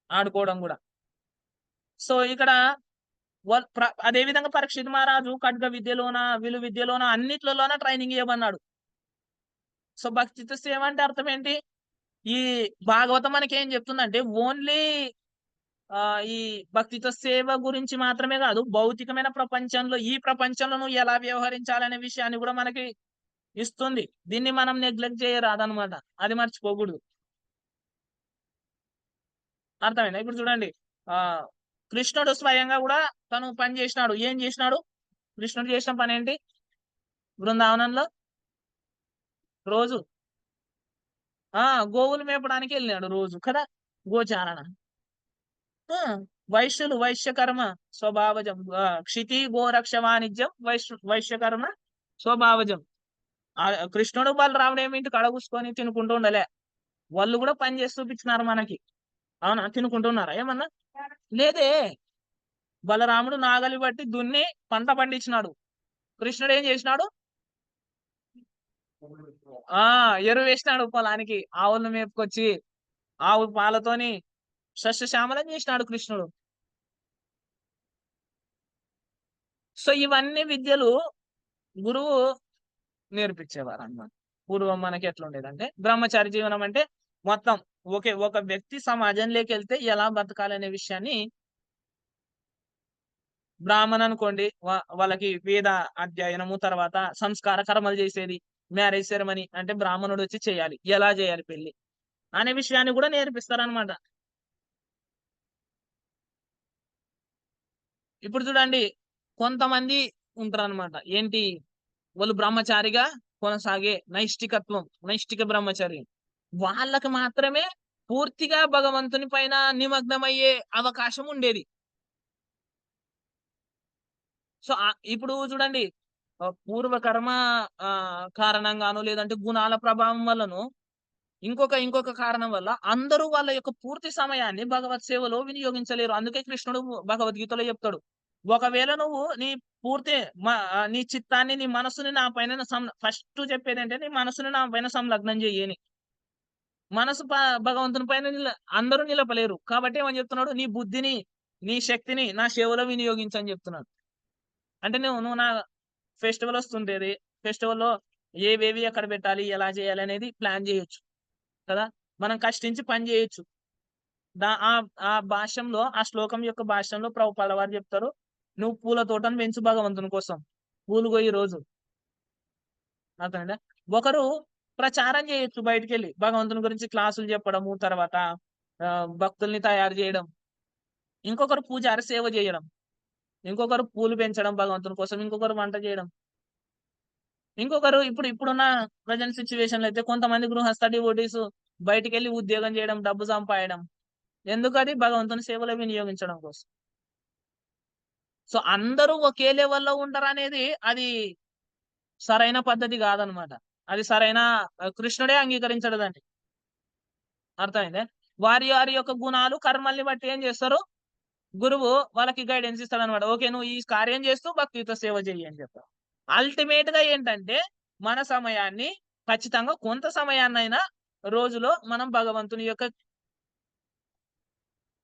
ఆడుకోవడం కూడా. సో ఇక్కడ అదే విధంగా పరీక్షిత్ మహారాజు ఖడ్గ విద్యలోన విలు విద్యలోన అన్నిట్లలోన ట్రైనింగ్ ఇవ్వమన్నాడు. సో భక్తితో సేవ అంటే అర్థం ఏంటి? ఈ భాగవతం మనకి ఏం చెప్తుందంటే ఓన్లీ ఈ భక్తితో సేవ గురించి మాత్రమే కాదు, భౌతికమైన ప్రపంచంలో ఈ ప్రపంచంలో నువ్వు ఎలా వ్యవహరించాలనే విషయాన్ని కూడా మనకి ఇస్తుంది. దీన్ని మనం నెగ్లెక్ట్ చేయరాదనమాట, అది మర్చిపోకూడదు. అర్థమైందా? ఇప్పుడు చూడండి, ఆ కృష్ణుడు స్వయంగా కూడా తను పని చేసినాడు. ఏం చేసినాడు? కృష్ణుడు చేసిన పని ఏంటి? బృందావనంలో రోజు గోవులు మేపడానికి వెళ్ళినాడు రోజు కదా, గోచారణ. వైశ్యులు వైశ్యకర్మ స్వభావజం, క్షితి గోరక్ష వాణిజ్యం వైశ్యకర్మ స్వభావజం. కృష్ణుడు బలరాముడు ఏమిటి కడగూసుకొని తినుకుంటూ ఉండలే, వాళ్ళు కూడా పని చేసి చూపించినారు మనకి. అవునా? తినుకుంటున్నారా ఏమన్నా? లేదే. బలరాముడు నాగలి బట్టి దున్ని పంట పండించినాడు. కృష్ణుడు ఏం చేసినాడు? ఎరువు వేసినాడు పొలానికి, ఆవులను మేపుకొచ్చి ఆవు పాలతోని సస్యశ్యామలం చేసినాడు కృష్ణుడు. సో ఇవన్నీ విద్యలు గురువు నేర్పించేవారు అన్నమాట. పూర్వం మనకి ఎట్లా ఉండేదంటే బ్రహ్మచారి జీవనం అంటే మొత్తం ఒక వ్యక్తి సమాజంలోకి వెళ్తే ఎలా బతకాలనే విషయాన్ని, బ్రాహ్మణ్ అనుకోండి వాళ్ళకి వేద అధ్యయనము, తర్వాత సంస్కార కర్మలు చేసేది, మ్యారేజ్ సెరమనీ అంటే బ్రాహ్మణుడు వచ్చి చేయాలి, ఎలా చేయాలి పెళ్లి అనే విషయాన్ని కూడా నేర్పిస్తారనమాట. ఇప్పుడు చూడండి, కొంతమంది ఉంటారనమాట, ఏంటి వాళ్ళు బ్రహ్మచారిగా కొనసాగే నైష్టిక బ్రహ్మచారి. వాళ్ళకి మాత్రమే పూర్తిగా భగవంతుని పైన నిమగ్నమయ్యే అవకాశం ఉండేది. సో ఇప్పుడు చూడండి, పూర్వకర్మ కారణంగాను, లేదంటే గుణాల ప్రభావం వల్లను, ఇంకొక కారణం వల్ల అందరూ వాళ్ళ యొక్క పూర్తి సమయాన్ని భగవత్ సేవలో వినియోగించలేరు. అందుకే కృష్ణుడు భగవద్గీతలో చెప్తాడు, ఒకవేళ నువ్వు నీ చిత్తాన్ని, నీ మనసుని నా పైన ఫస్ట్ చెప్పేది అంటే నీ మనసుని నా పైన సంలగ్నం చెయ్యని. మనసు భగవంతుని పైన అందరూ నిలపలేరు. కాబట్టి ఏమని చెప్తున్నాడు? నీ బుద్ధిని, నీ శక్తిని నా సేవలో వినియోగించని చెప్తున్నాడు. అంటే నువ్వు నా ఫెస్టివల్ వస్తుంటేది, ఫెస్టివల్లో ఏవేవి ఎక్కడ పెట్టాలి, ఎలా చేయాలి అనేది ప్లాన్ చేయొచ్చు కదా, మనం కష్టించి పని చేయొచ్చు. ఆ భాష్యంలో, ఆ శ్లోకం యొక్క భాష్యంలో ప్రభుపాద వారు చెప్తారు, నువ్వు పూల తోటను పెంచు భగవంతుని కోసం, పూలు కొయ్యి రోజు. అర్థమైందా? ఒకరు ప్రచారం చేయొచ్చు, బయటికి వెళ్ళి భగవంతుని గురించి క్లాసులు చెప్పడము, తర్వాత భక్తుల్ని తయారు చేయడం. ఇంకొకరు పూజారి సేవ చేయడం, ఇంకొకరు పూలు పెంచడం భగవంతుని కోసం, ఇంకొకరు వంట చేయడం, ఇంకొకరు ఇప్పుడున్న ప్రజెంట్ సిచ్యువేషన్ లో అయితే కొంతమంది గృహస్థ డివోటీస్ బయటికి వెళ్ళి ఉద్యోగం చేయడం, డబ్బు సంపాదడం. ఎందుకది? భగవంతుని సేవలో వినియోగించడం కోసం. సో అందరూ ఒకే లెవెల్లో ఉంటారు అనేది అది సరైన పద్ధతి కాదనమాట. అది సరైన కృష్ణుడే అంగీకరించడు దాన్ని. అర్థమైందే? వారి యొక్క గుణాలు కర్మల్ని బట్టి ఏం చేస్తారు, గురువు వాళ్ళకి గైడెన్స్ ఇస్తాడు అనమాట. ఓకే, నువ్వు ఈ కార్యం చేస్తూ భక్తితో సేవ చెయ్యి అని చెప్తారు. అల్టిమేట్ గా ఏంటంటే మన సమయాన్ని ఖచ్చితంగా కొంత సమయాన్నైనా రోజులో మనం భగవంతుని యొక్క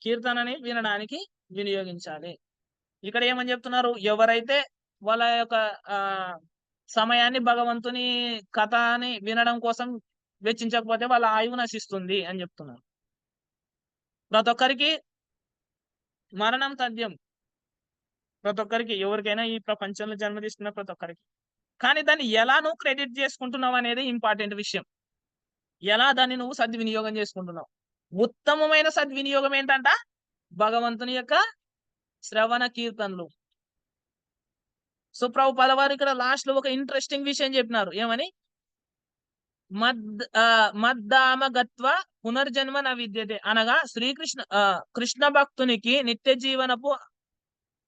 కీర్తనని వినడానికి వినియోగించాలి. ఇక్కడ ఏమని చెప్తున్నారు? ఎవరైతే వాళ్ళ యొక్క సమయాన్ని భగవంతుని కథని వినడం కోసం వెచ్చించకపోతే వాళ్ళ ఆయువు నశిస్తుంది అని చెప్తున్నారు. ప్రతి ఒక్కరికి మరణం తథ్యం, ప్రతి ఒక్కరికి, ఎవరికైనా ఈ ప్రపంచంలో జన్మ తీసుకున్న ప్రతి ఒక్కరికి. కానీ దాన్ని ఎలా నువ్వు క్రెడిట్ చేసుకుంటున్నావు అనేది ఇంపార్టెంట్ విషయం. ఎలా దాన్ని నువ్వు సద్వినియోగం చేసుకుంటున్నావు. ఉత్తమమైన సద్వినియోగం ఏంటంట? భగవంతుని యొక్క శ్రవణ కీర్తనలు. సో ప్రభుపాద వారు ఇక్కడ లాస్ట్ లో ఒక ఇంట్రెస్టింగ్ విషయం చెప్పినారు. ఏమని? మద్దామ గత్వ పునర్జన్మ న విద్యతే. అనగా కృష్ణ భక్తునికి నిత్య జీవనపు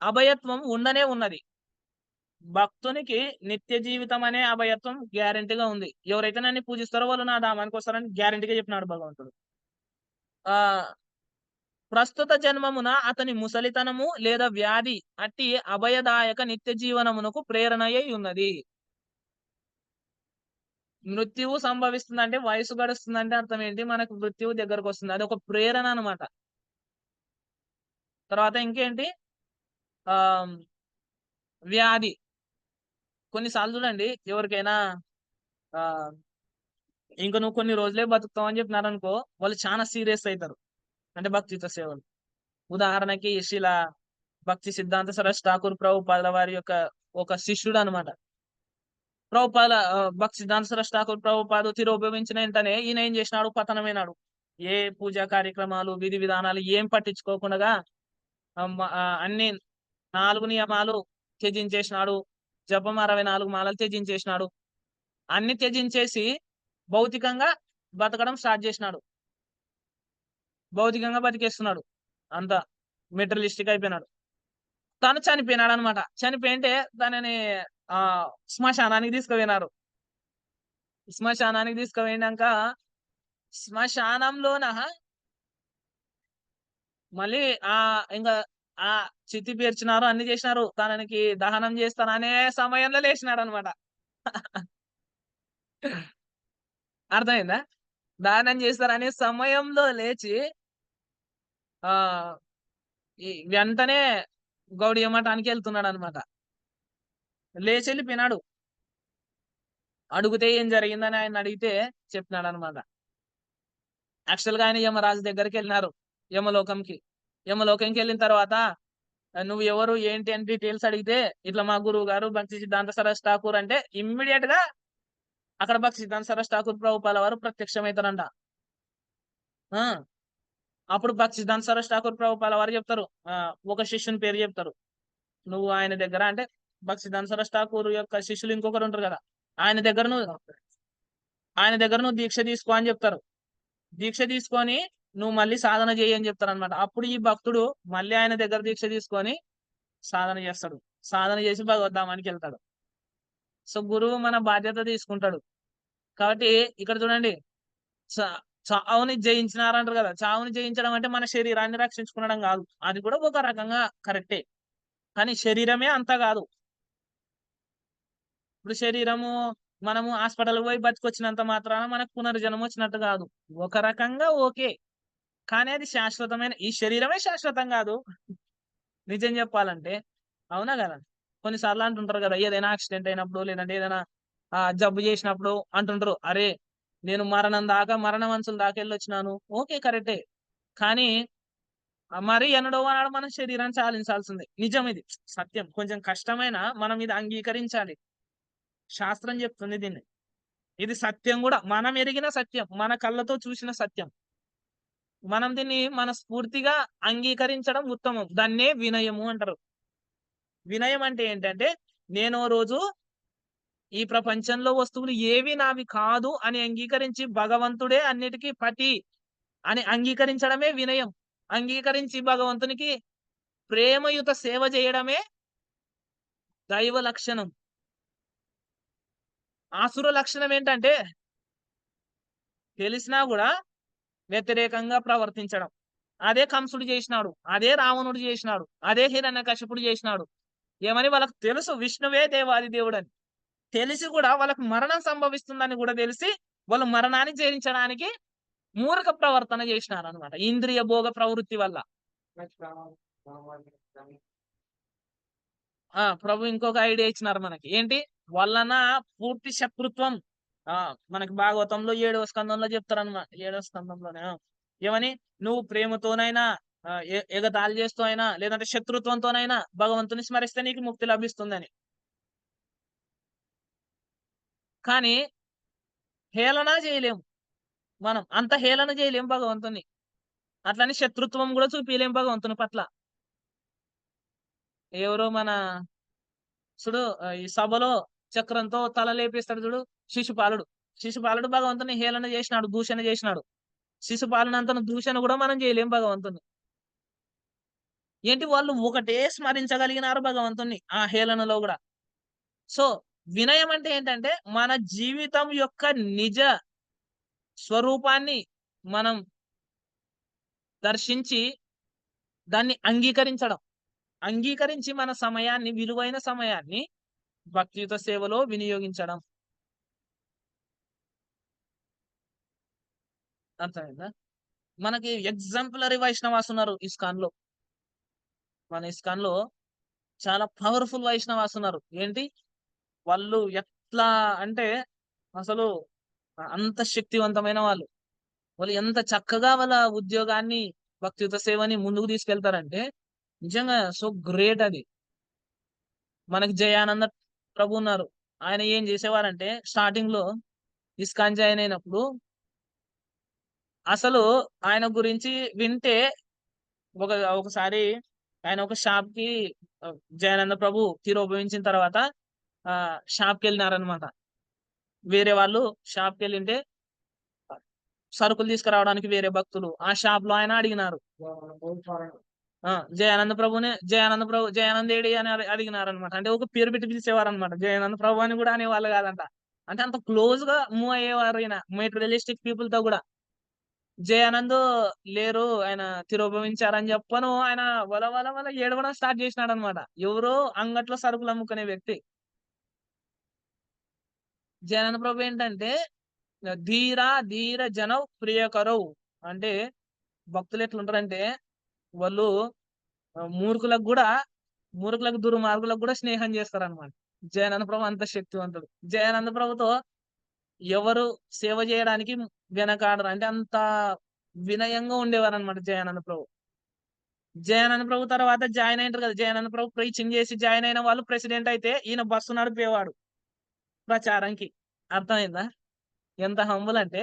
అభయత్వం ఉండనే ఉన్నది. భక్తునికి నిత్య జీవితం అనే అభయత్వం గ్యారెంటీగా ఉంది. ఎవరైతే నన్ను పూజిస్తారో వాళ్ళు నా ధామానికి వస్తారని గ్యారెంటీగా చెప్పినాడు భగవంతుడు. ప్రస్తుత జన్మమున అతని ముసలితనము లేదా వ్యాధి అట్టి అభయదాయక నిత్య జీవనమునకు ప్రేరణయై ఉన్నది. మృత్యువు సంభవిస్తుందంటే వయసు గడుస్తుందంటే అర్థం ఏంటి? మనకు మృత్యువు దగ్గరకు వస్తుంది. అది ఒక ప్రేరణ అనమాట. తర్వాత ఇంకేంటి? ఆహ్, వ్యాధి. కొన్నిసార్లు చూడండి ఎవరికైనా ఆహ్, ఇంక నువ్వు కొన్ని రోజులే బతుకుతావు అని చెప్పినారనుకో, వాళ్ళు చాలా సీరియస్ అయితారు. అంటే భక్తియుత సేవలు. ఉదాహరణకి శిలా భక్తి సిద్ధాంత సరస్ ఠాకూర్ ప్రభుపాదుల వారి యొక్క ఒక శిష్యుడనమాట. భక్తి సిద్ధాంత సరస్ ఠాకూర్ ప్రభుపాదు తిరోభవించిన వెంటనే ఈయన ఏం చేసినాడు? పతనమైనాడు. ఏ పూజా కార్యక్రమాలు, విధి విధానాలు ఏం పట్టించుకోకుండగా అన్ని 4 నియమాలు త్యజించేసినాడు. జపం 64 మాలలు త్యజించేసినాడు. అన్ని త్యజించేసి భౌతికంగా బతకడం స్టార్ట్ చేసినాడు. భౌతికంగా బతికేస్తున్నాడు. అంతా మెటీరియలిస్టిక్ అయిపోయినాడు. తను చనిపోయినాడనమాట. చనిపోయింటే తనని శ్మశానానికి తీసుకుపోయినారు. శ్మశానానికి తీసుకుపోయినాక శ్మశానంలోన మళ్ళీ ఇంక చితి పేర్చినారు, అన్ని చేసినారు. తననికి దహనం చేస్తాననే సమయంలో లేచినాడనమాట. అర్థమైందా? దహనం చేస్తారనే సమయంలో లేచి ఈ వెంటనే గౌడీయ మఠానికి వెళ్తున్నాడనమాట. లేచి వెళ్ళిపోయినాడు. అడిగితే ఏం జరిగిందని ఆయన అడిగితే చెప్పినాడనమాట. యాక్చువల్‌గా ఆయన యమరాజు దగ్గరికి వెళ్ళినారు. యమలోకంకి. యమలోకంకి వెళ్ళిన తర్వాత నువ్వు ఎవరు ఏంటి అని డీటెయిల్స్ అడిగితే ఇట్లా మా గురువు గారు భక్తి సిద్ధాంత సరస్ ఠాకూర్ అంటే ఇమ్మీడియట్ గా అక్కడ భక్తి సిద్ధాంత సరస్ ఠాకూర్ ప్రభుపాల వారు ప్రత్యక్షమవుతారంట. ఆ అప్పుడు భక్తి సిద్ధాంత సరస్ ఠాకూర్ ప్రభుపాల వారు చెప్తారు. ఒక శిష్యుని పేరు చెప్తారు. నువ్వు ఆయన దగ్గర అంటే భక్తి సిద్ధాంత సరస్ ఠాకూర్ యొక్క శిష్యులు ఇంకొకరు ఉంటారు కదా, ఆయన దగ్గర నువ్వు దీక్ష తీసుకో అని చెప్తారు. దీక్ష తీసుకొని నువ్వు మళ్ళీ సాధన చేయి అని చెప్తారనమాట. అప్పుడు ఈ భక్తుడు మళ్ళీ ఆయన దగ్గర దీక్ష తీసుకొని సాధన చేస్తాడు. సాధన చేసి భగవద్ధామానికి వెళ్తాడు. సో గురువు మన బాధ్యత తీసుకుంటాడు. కాబట్టి ఇక్కడ చూడండి, చావుని జయించినారంటారు కదా. చావుని జయించడం అంటే మన శరీరాన్ని రక్షించుకునడం కాదు. అది కూడా ఒక రకంగా కరెక్టే. కానీ శరీరమే అంతా కాదు. ఇప్పుడు శరీరము మనము హాస్పిటల్‌కి పోయి బతికొచ్చినంత మాత్రాన మనకు పునర్జన్మ వచ్చినట్టు కాదు. ఒక రకంగా ఓకే. కానీ అది శాశ్వతమైన ఈ శరీరమే శాశ్వతం కాదు. నిజం చెప్పాలంటే. అవునా కదా? కొన్నిసార్లు అంటుంటారు కదా, ఏదైనా యాక్సిడెంట్ అయినప్పుడు లేదంటే ఏదైనా జబ్బు చేసినప్పుడు అంటుంటారు. అరే నేను మరణం అంచుల దాకా వెళ్ళొచ్చినాను. ఓకే కరెక్టే. కానీ మరి ఎన్నడో నాడు మనం శరీరాన్ని చాలించాల్సిందే. నిజం ఇది. సత్యం. కొంచెం కష్టమైన మనం ఇది అంగీకరించాలి. శాస్త్రం చెప్తుంది దీన్ని. ఇది సత్యం కూడా. మనం ఎరిగిన సత్యం. మన కళ్ళతో చూసిన సత్యం. మనం దీన్ని మనస్ఫూర్తిగా అంగీకరించడం ఉత్తమం. దాన్నే వినయము అంటారు. వినయం అంటే ఏంటంటే, నేనో రోజు ఈ ప్రపంచంలో వస్తువులు ఏవి నావి కాదు అని అంగీకరించి భగవంతుడే అన్నిటికీ పతి అని అంగీకరించడమే వినయం. అంగీకరించి భగవంతునికి ప్రేమయుత సేవ చేయడమే దైవ లక్షణం. ఆసుర లక్షణం ఏంటంటే తెలిసినా కూడా వ్యతిరేకంగా ప్రవర్తించడం. అదే కంసుడు చేసినాడు. అదే రావణుడు చేసినాడు. అదే హిరణ్యకశిపుడు చేసినాడు. ఏమని వాళ్ళకు తెలుసు విష్ణువే దేవాది దేవుడని. తెలిసి కూడా వాళ్ళకు మరణం సంభవిస్తుందని కూడా తెలిసి వాళ్ళు మరణాన్ని జయించడానికి మూర్ఖ ప్రవర్తన చేసినారనమాట. ఇంద్రియ భోగ ప్రవృత్తి వల్ల. ప్రభు ఇంకొక ఐడియా ఇచ్చినారు మనకి. ఏంటి? వలన పూర్తి శత్రుత్వం. మనకి భాగవతంలో 7వ స్కందంలో చెప్తారన్నమాట. 7వ స్కందంలోనే ఏమని? నువ్వు ప్రేమతోనైనా ఎగతాళి చేస్తూ అయినా లేదంటే శత్రుత్వంతోనైనా భగవంతుని స్మరిస్తే నీకు ముక్తి లభిస్తుందని. కానీ హేళన చేయలేము. మనం అంత హేళన చేయలేం భగవంతుని. అట్లని శత్రుత్వం కూడా చూపియలేం భగవంతుని పట్ల. ఎవరో మన చూడు ఈ సభలో చక్రంతో తల లేపేస్తాడు చూడు శిశుపాలుడు. శిశుపాలుడు భగవంతుని హేళన చేసినాడు, దూషణ చేసినాడు. శిశుపాలనంతను దూషణ కూడా మనం చేయలేం భగవంతుని. ఏంటి? వాళ్ళు ఒకటే స్మరించగలిగినారు భగవంతుని ఆ హేళనలో కూడా. సో వినయం అంటే ఏంటంటే మన జీవితం యొక్క నిజ స్వరూపాన్ని మనం దర్శించి దాన్ని అంగీకరించి మన సమయాన్ని, విలువైన సమయాన్ని భక్తియుత సేవలో వినియోగించడం. అర్థమైందా? మనకి ఎగ్జాంపులరీ వైష్ణవాస్ ఉన్నారు ఇస్కాన్ లో. మన ఇస్కాన్ లో చాలా పవర్ఫుల్ వైష్ణవాస్ ఉన్నారు. ఏంటి వాళ్ళు ఎట్లా అంటే అసలు అంత శక్తివంతమైన వాళ్ళు. వాళ్ళు ఎంత చక్కగా వాళ్ళ ఉద్యోగాన్ని, భక్తియుత సేవని ముందుకు తీసుకెళ్తారంటే నిజంగా సో గ్రేట్ అది. మనకి జయానంద ప్రభు ఉన్నారు. ఆయన ఏం చేసేవారంటే స్టార్టింగ్ లో ఇస్కాన్ జాయిన్ అయినప్పుడు అసలు ఆయన గురించి వింటే ఒకసారి ఆయన ఒక షాప్ కి జయానంద ప్రభు తిరోభవించిన తర్వాత షాప్ కి వెళ్ళినారనమాట. వేరే వాళ్ళు షాప్ కి వెళ్ళింటే సరుకులు తీసుకురావడానికి వేరే భక్తులు ఆ షాప్ లో ఆయన అడిగినారు. జయానంద జయానందేడి అని అడిగినారు అనమాట. అంటే ఒక పేరు పెట్టి పిలిచేవారు అనమాట. జయానంద ప్రభు అని కూడా అనేవాళ్ళు కాదంట. అంటే అంత క్లోజ్ గా మూవ్ అయ్యేవారు ఈయన మెటీరియలిస్టిక్ పీపుల్ తో కూడా. జయానంద్ లేరు, ఆయన తిరోభవించారని చెప్పను ఆయన వల వల వల ఏడవడం స్టార్ట్ చేసినాడు అనమాట. ఎవరో అంగట్లో సరుకులు అమ్ముకునే వ్యక్తి. జయానంద ప్రభు ఏంటంటే ధీర ధీర జన ప్రియకరవు అంటే భక్తులు ఎట్లుంటారంటే వాళ్ళు మూర్ఖులకు దుర్మార్గులకు కూడా స్నేహం చేస్తారనమాట. జయానంద ప్రభు అంత శక్తివంతుడు. జయానంద ప్రభుతో ఎవరు సేవ చేయడానికి వెనకాడరు. అంటే అంత వినయంగా ఉండేవారు అనమాట జయానంద ప్రభు. జయానంద ప్రభు తర్వాత జాయిన్ అయినారు కదా. జయానంద ప్రభు ప్రీచింగ్ చేసి జాయిన్ అయిన వాళ్ళు ప్రెసిడెంట్ అయితే ఈయన బస్సు నడిపేవాడు ప్రచారంకి. అర్థమైందా? ఎంత హంబుల్ అంటే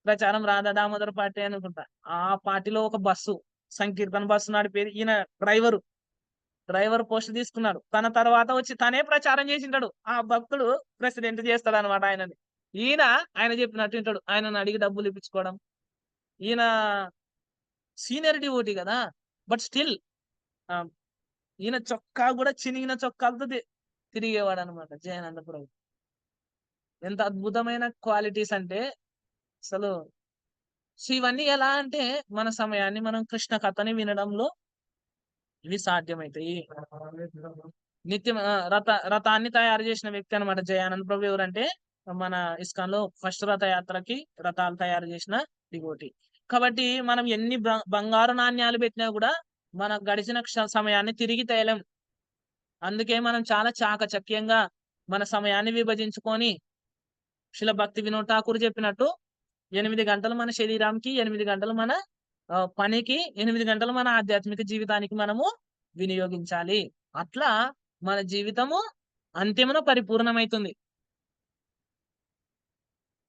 ప్రచారం రాధా దామోదర్ పార్టీ అనుకుంటా. ఆ పార్టీలో ఒక బస్సు సంకీర్తన బస్సు నడిపేది ఈయన. డ్రైవర్ పోస్ట్ తీసుకున్నాడు. తన తర్వాత వచ్చి తనే ప్రచారం చేసింటాడు. ఆ భక్తుడు ప్రెసిడెంట్ చేస్తాడు అనమాట ఆయనని. ఆయన చెప్పినట్టు వింటాడు. ఆయనను అడిగి డబ్బులు ఇప్పించుకోవడం. ఈయన సీనియర్ డివోటీ కదా, బట్ స్టిల్ ఈయన చొక్కా కూడా చినిగిన చొక్కాలతో తిరిగేవాడు అనమాట జయానంద ప్రభు. ఎంత అద్భుతమైన క్వాలిటీస్ అంటే అసలు. ఇవన్నీ ఎలా అంటే మన సమయాన్ని మనం కృష్ణ కథని వినడంలో ఇవి సాధ్యమవుతాయి. నిత్యం రథాన్ని తయారు చేసిన వ్యక్తి అనమాట జయానంద ప్రభు. ఎవరంటే మన ఇస్కాన్ లో ఫస్ట్ రథయాత్రకి రథాలు తయారు చేసిన డివోటీ. కాబట్టి మనం ఎన్ని బంగారు నాణ్యాలు పెట్టినా కూడా మన గడిచిన సమయాన్ని తిరిగి తేలేం. అందుకే మనం చాలా చాకచక్యంగా మన సమయాన్ని విభజించుకొని శిల భక్తి వినోద్ ఠాకూర్ చెప్పినట్టు 8 గంటలు మన శరీరానికి, 8 గంటలు మన పనికి, 8 గంటలు మన ఆధ్యాత్మిక జీవితానికి మనము వినియోగించాలి. అట్లా మన జీవితము అంతిమన పరిపూర్ణమైతుంది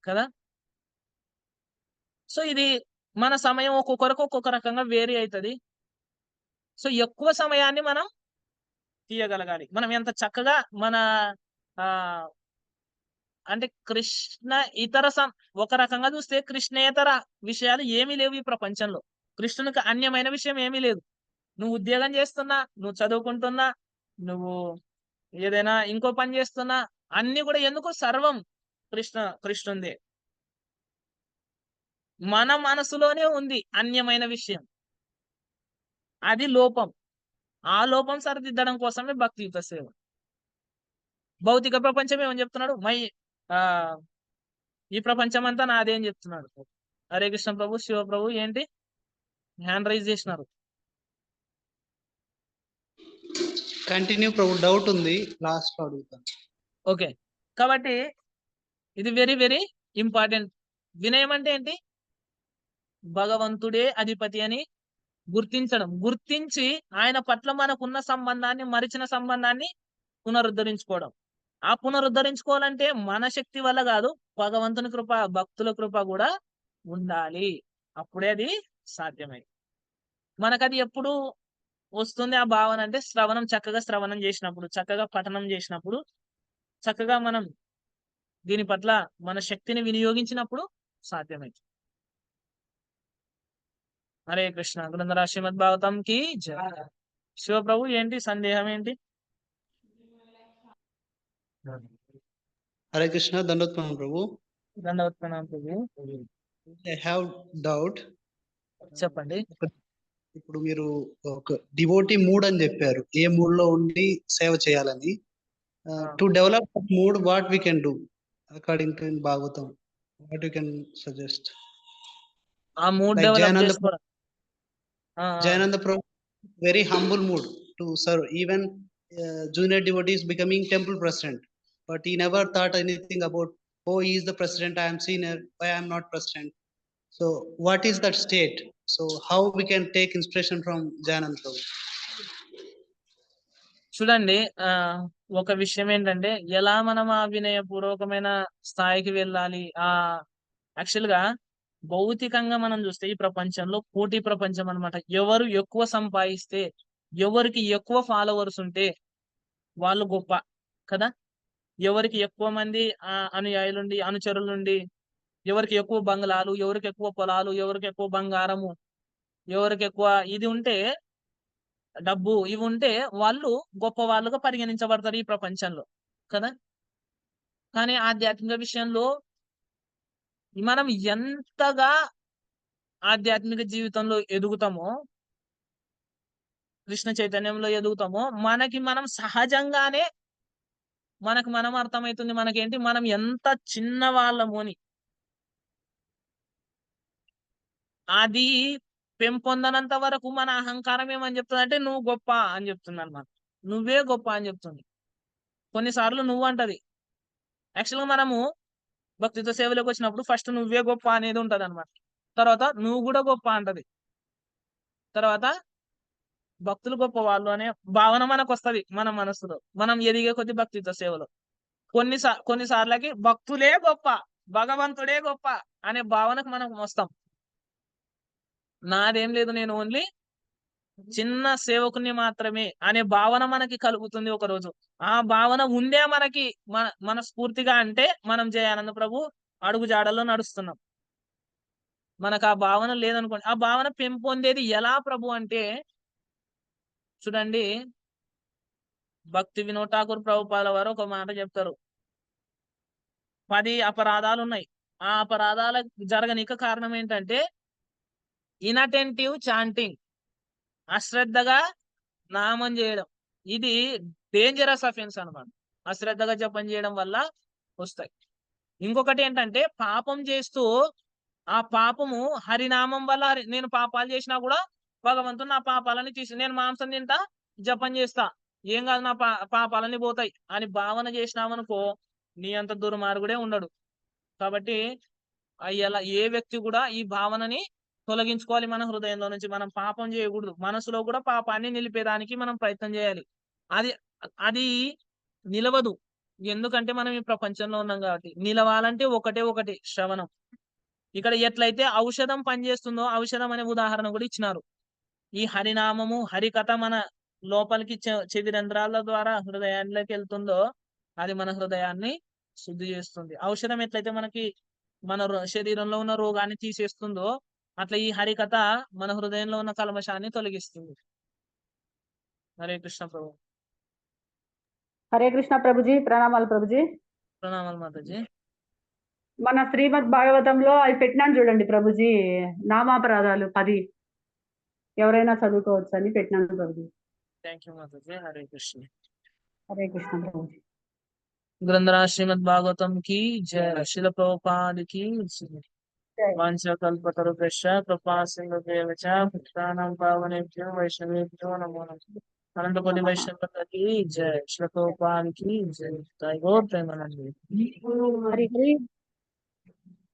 కదా. సో ఇది మన సమయం ఒక్కొక్కరికి ఒక్కొక్క రకంగా వేరీ అవుతుంది. సో ఎక్కువ సమయాన్ని మనం తీయగలగాలి. మనం ఎంత చక్కగా మన ఆ అంటే కృష్ణ ఇతర ఒక రకంగా చూస్తే కృష్ణేతర విషయాలు ఏమీ లేవు ఈ ప్రపంచంలో. కృష్ణునికి అన్యమైన విషయం ఏమీ లేదు. నువ్వు ఉద్యోగం చేస్తున్నా, నువ్వు చదువుకుంటున్నా, నువ్వు ఏదైనా ఇంకో పని చేస్తున్నా, అన్ని కూడా ఎందుకు సర్వం కృష్ణుందే. మన మనసులోనే ఉంది అన్యమైన విషయం. అది లోపం. ఆ లోపం సరిదిద్దడం కోసమే భక్తియుత సేవ. భౌతిక ప్రపంచం ఏమని చెప్తున్నాడు? ఈ ప్రపంచం అంతా నాదే అని చెప్తున్నాడు. హరే కృష్ణ ప్రభు, శివ ప్రభు ఏంటి హ్యాండ్ రైజ్ చేసినారు? కంటిన్యూ ప్రభు, డౌట్ ఉంది, లాస్ట్ లో అడుగుతాను. ఓకే, కాబట్టి ఇది వెరీ వెరీ ఇంపార్టెంట్. వినయం అంటే ఏంటి? భగవంతుడే అధిపతి అని గుర్తించడం. గుర్తించి ఆయన పట్ల మనకున్న సంబంధాన్ని, మరిచిన సంబంధాన్ని పునరుద్ధరించుకోవడం. ఆ పునరుద్ధరించుకోవాలంటే మన శక్తి వల్ల కాదు, భగవంతుని కృప, భక్తుల కృప కూడా ఉండాలి. అప్పుడే అది సాధ్యమై. మనకది ఎప్పుడు వస్తుంది ఆ భావన అంటే చక్కగా శ్రవణం చేసినప్పుడు, చక్కగా పఠనం చేసినప్పుడు, చక్కగా మనం దీని పట్ల మన శక్తిని వినియోగించినప్పుడు సాధ్యమైంది. హరే కృష్ణ. గ్రంథరా శ్రీమద్ భాగవతం కి జయ. శివప్రభు ఏంటి సందేహం ఏంటి? హరే కృష్ణ. దండోత్పన్నం ప్రభు. దండవత్పన్నం ప్రభు. I have doubt. చెప్పండి. ఇప్పుడు మీరు ఒక డివోటీ మూడ్ అని చెప్పారు, ఏ మూడ్ లో ఉండి సేవ చేయాలని. To develop mood, what we can do according to Bhagavatam, what you can suggest? ఆ మూడ్ Like డెవలప్ Jayananda, చేసుకోవడం. Jayananda Prabhu, very humble mood to serve. Even junior devotees becoming temple president, but he never thought anything about, oh, he is the president, I am senior, why I am not president. So what is that state? So how we can take inspiration from Jayananda Prabhu? చూడండి, ఒక విషయం ఏంటంటే ఎలా మనం ఆ వినయపూర్వకమైన స్థాయికి వెళ్ళాలి. Actual గా భౌతికంగా మనం చూస్తే ఈ ప్రపంచంలో పోటీ ప్రపంచం అన్నమాట. ఎవరు ఎక్కువ సంపాదిస్తే, ఎవరికి ఎక్కువ ఫాలోవర్స్ ఉంటే వాళ్ళు గొప్ప కదా. ఎవరికి ఎక్కువ మంది అనుయాయులుండి, అనుచరులుండి, ఎవరికి ఎక్కువ బంగ్లాలు, ఎవరికి ఎక్కువ పొలాలు, ఎవరికి ఎక్కువ బంగారము, ఎవరికి ఎక్కువ ఇది ఉంటే, డబ్బు ఇవి ఉంటే వాళ్ళు గొప్ప వాళ్ళుగా పరిగణించబడతారు ఈ ప్రపంచంలో కదా. కానీ ఆధ్యాత్మిక విషయంలో మనం ఎంతగా ఆధ్యాత్మిక జీవితంలో ఎదుగుతామో, కృష్ణ చైతన్యంలో ఎదుగుతామో, మనకి మనం సహజంగానే మనకు మనం అర్థమవుతుంది మనకేంటి, మనం ఎంత చిన్న వాళ్ళము అని. అది పెంపొందనంత వరకు మన అహంకారం ఏమని చెప్తుంది అంటే నువ్వు గొప్ప అని చెప్తుంది అనమాట. నువ్వే గొప్ప అని చెప్తుంది. కొన్నిసార్లు నువ్వు అంటది. యాక్చువల్ గా మనము భక్తితో సేవలోకి వచ్చినప్పుడు ఫస్ట్ నువ్వే గొప్ప అనేది ఉంటది అనమాట. తర్వాత నువ్వు కూడా గొప్ప అంటది. తర్వాత భక్తులు గొప్ప వాళ్ళు అనే భావన మనకు వస్తది మన మనసులో, మనం ఎదిగే కొద్ది భక్తితో సేవలో. కొన్నిసార్లకి భక్తులే గొప్ప, భగవంతుడే గొప్ప అనే భావనకు మనం వస్తాం. నాదేం లేదు, నేను ఓన్లీ చిన్న సేవకుని మాత్రమే అనే భావన మనకి కలుగుతుంది ఒక రోజు. ఆ భావన ఉందే మనకి మన స్ఫూర్తిగా అంటే మనం జయానంద ప్రభు అడుగు జాడల్లో నడుస్తున్నాం. మనకు ఆ భావన లేదనుకోండి. ఆ భావన పెంపొందేది ఎలా ప్రభు అంటే, చూడండి, భక్తి వినోద్ ఠాకూర్ ప్రభుపాల వారు ఒక మాట చెప్తారు. 10 అపరాధాలు ఉన్నాయి. ఆ అపరాధాల జరగనిక కారణం ఏంటంటే ఇన్అటెంటివ్ చాంటింగ్, అశ్రద్ధగా నామం చేయడం. ఇది డేంజరస్ అఫెన్స్ అన్నమాట. అశ్రద్ధగా జపం చేయడం వల్ల వస్తాయి. ఇంకొకటి ఏంటంటే పాపం చేస్తూ ఆ పాపము హరినామం వల్ల, నేను పాపాలు చేసినా కూడా భగవంతుడు నా పాపాలని నేను మాంసం తింటా, జపం చేస్తా, ఏం కాదు, నా పాపాలన్నీ పోతాయి అని భావన చేసినామనుకో, నీ అంత దుర్మార్గుడే ఉండడు. కాబట్టి ఎలా ఏ వ్యక్తి కూడా ఈ భావనని తొలగించుకోవాలి మన హృదయంలో నుంచి. మనం పాపం చేయకూడదు. మనసులో కూడా పాపాన్ని నిలిపేదానికి మనం ప్రయత్నం చేయాలి. అది అది నిలవదు. ఎందుకంటే మనం ఈ ప్రపంచంలో ఉన్నాం కాబట్టి. నిలవాలంటే ఒకటి శ్రవణం. ఇక్కడ ఎట్లయితే ఔషధం పనిచేస్తుందో, ఔషధం అనే ఉదాహరణ కూడా ఇచ్చినారు. ఈ హరినామము, హరికథ మన లోపలికి చెవి రంధ్రాల ద్వారా హృదయాల్లోకి వెళ్తుందో అది మన హృదయాన్ని శుద్ధి చేస్తుంది. ఔషధం ఎట్లయితే మనకి మన శరీరంలో ఉన్న రోగాన్ని తీసేస్తుందో, అట్లా ఈ హరికథ మన హృదయంలో ఉన్న కల్మషాన్ని తొలగిస్తుంది. హరే కృష్ణ ప్రభు. హరే కృష్ణ ప్రభుజీ, ప్రణామాలు ప్రభుజీ. ప్రణామాలు మాతాజీ. మన శ్రీమద్ భాగవతంలో అవి పెట్టినాను చూడండి ప్రభుజీ, నామాపరాధాలు 10 ఎవరైనా చదువుకోవచ్చు అని పెట్టినాను ప్రభుజీ. థ్యాంక్ యూ మాతాజీ. హరే కృష్ణ. హరే కృష్ణ ప్రభుజీ. గ్రంథరాజ్ శ్రీమద్ భాగవతం కి జయ. శిల ప్రభుపాద కి వాంఛకల్పతరుభ్యశ్చ కృపా సింధుభ్యశ్చ పుత్రాణం పావనేభ్యో వైష్ణవేభ్యో నమో నమః. అనంతకోటి వైష్ణవకి జయ. శిల ప్రభుపాద కి జయ. జై గోర్ ప్రేమానంద. హరి హరి